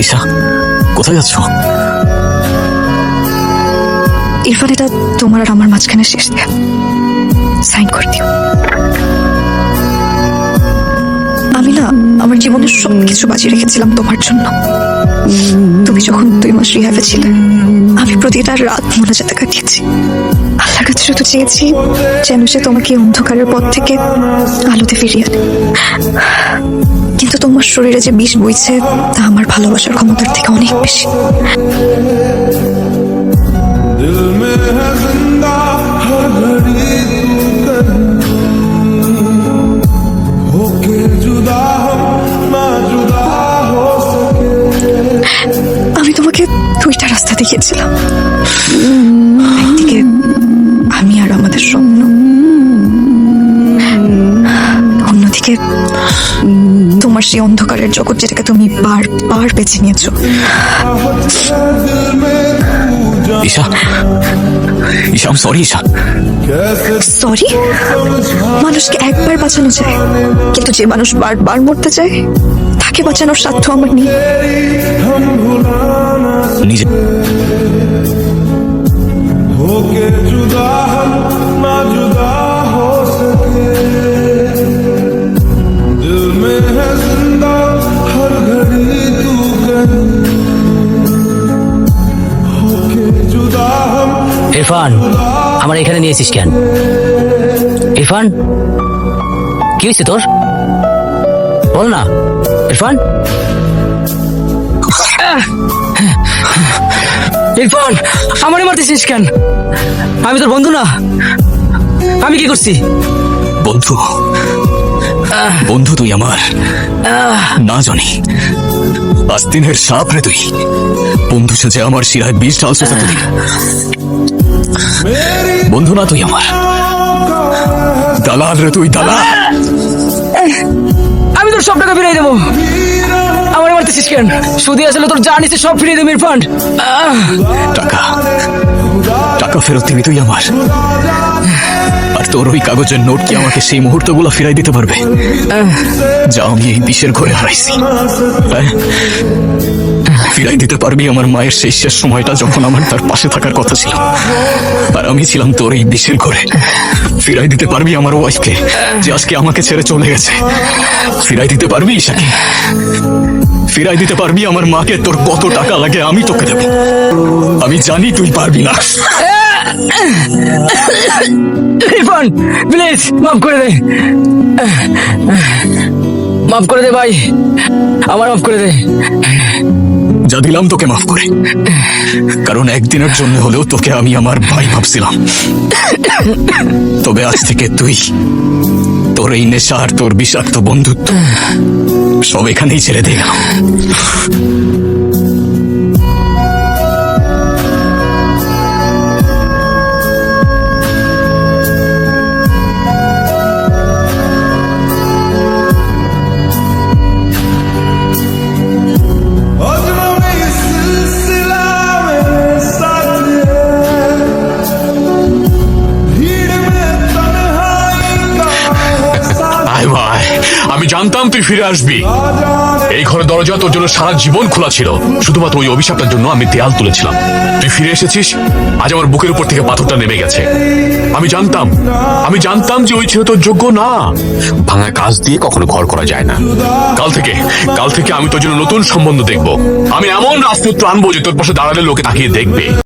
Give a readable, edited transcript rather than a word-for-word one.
ঈশা, কোথায় যাচ্ছ? ইরফান, এটা তোমার আর আমার মাঝখানে শেষ দেয়া। সাইন করে দিও। আমি না আমার জীবনের সবকিছু বাজিয়ে রেখেছিলাম তোমার জন্য। তুমি যখন 2 মাস রিহ্যাবে ছিলে, আমি প্রতিটা রাত মোনাজাতে কাটিয়েছি। আল্লাহর কাছে শুধু চেয়েছি যেন সে তোমাকে অন্ধকারের পথ থেকে আলোতে ফিরিয়ে আনে। কিন্তু তোমার শরীরে যে বিষ বইছে তা আমার ভালোবাসার ক্ষমতার থেকে অনেক বেশি। दिल में है जिंदा हर घड़ी तू होके जुदा हो ना जुदा हो सके। আমি তোমাকে 2টা রাস্তা দেখিয়েছিলাম, একদিকে আমি আর আমাদের স্বপ্ন, অন্যদিকে তোমার সেই অন্ধকারের জগৎ যেটাকে তুমি বারবার বেছে নিয়েছো। ঈশা, ঈশা, আমি সরি। ঈশা, সরি? মানুষকে একবার বাঁচানো যায়, কিন্তু যে মানুষ বারবার মরতে চায় তাকে বাঁচানোর সাধ্য আমার নেই। নিজে होके जुदा हम ना जुदा हो सके। दिल में है जिंदा हर घड़ी तू होके जुदा हम। ইরফান, আমার এখানে নিয়েছিস কেন? ইরফান, কি হয়েছে তোর? বল না ইরফান। ইরফান, আমারে মারতেছিস কেন? আমি তোর বন্ধু না? আমি কি করছি? বন্ধু, বন্ধু তুই আমার না জানি আস্তিনের সাপ রে তুই। বন্ধু সেজে আমার শিরায় বিষ ঢালছো এতদিন। বন্ধু না তুই আমার, দালাল রে তুই, দালাল। আমি তোর সব টাকা ফিরিয়ে দেবো। আমার মারতেছিস কেন? শুধু আসলে তোর যা নিচ্ছে সব ফিরিয়ে দেবো ইরফান। টাকা টাকা ফেরত দিবি তুই আমার, আর তোর ওই কাগজের নোট কি আমাকে সেই মুহূর্তগুলো ফিরাই দিতে পারবে যা আমি এই বিষের ঘরে হারাইছি? ফিরাই দিতে পারবি আমার মায়ের সেই শেষ সময়টা যখন আমার তার পাশে থাকার কথা ছিল, আর আমি ছিলাম তোর এই বিষের ঘরে? ফিরাই দিতে পারবি আমার ওয়াইফকে যে আজকে আমাকে ছেড়ে চলে গেছে? ফিরাই দিতে পারবি ঈশাকে? ফিরাই দিতে পারবি আমার মাকে? তোর কত টাকা লাগে আমি তোকে দেব। আমি জানি তুই পারবি না। ইরফান, প্লিজ মাফ করে দে। মাফ করে দে ভাই, আমার মাফ করে দে। যা দিলাম তোকে মাফ করে, কারণ একদিনের জন্য হলেও তোকে আমি আমার ভাই ভাবছিলাম। তবে আজ থেকে তুই, তোর এই নেশা আর তোর বিষাক্ত বন্ধুত্ব সব এখানেই ছেড়ে দে। আমি জানতাম তুই ফিরে আসবি। এই ঘরের দরজা তোর জন্য সারা জীবন খোলা ছিল। শুধুমাত্র ওই অভিশাপটার জন্য আমি দেয়াল তুলেছিলাম। তুই ফিরে এসেছিস, আজ আমার বুকের উপর থেকে পাথরটা নেমে গেছে। আমি জানতাম যে ওই ছেলে তোর যোগ্য না। ভাঙা কাজ দিয়ে কখনো ঘর করা যায় না। কাল থেকে আমি তোর জন্য নতুন সম্বন্ধ দেখবো। আমি এমন রাজপুত্র আনবো যে তোর পাশে দাঁড়ালে লোকে তাকিয়ে দেখবে।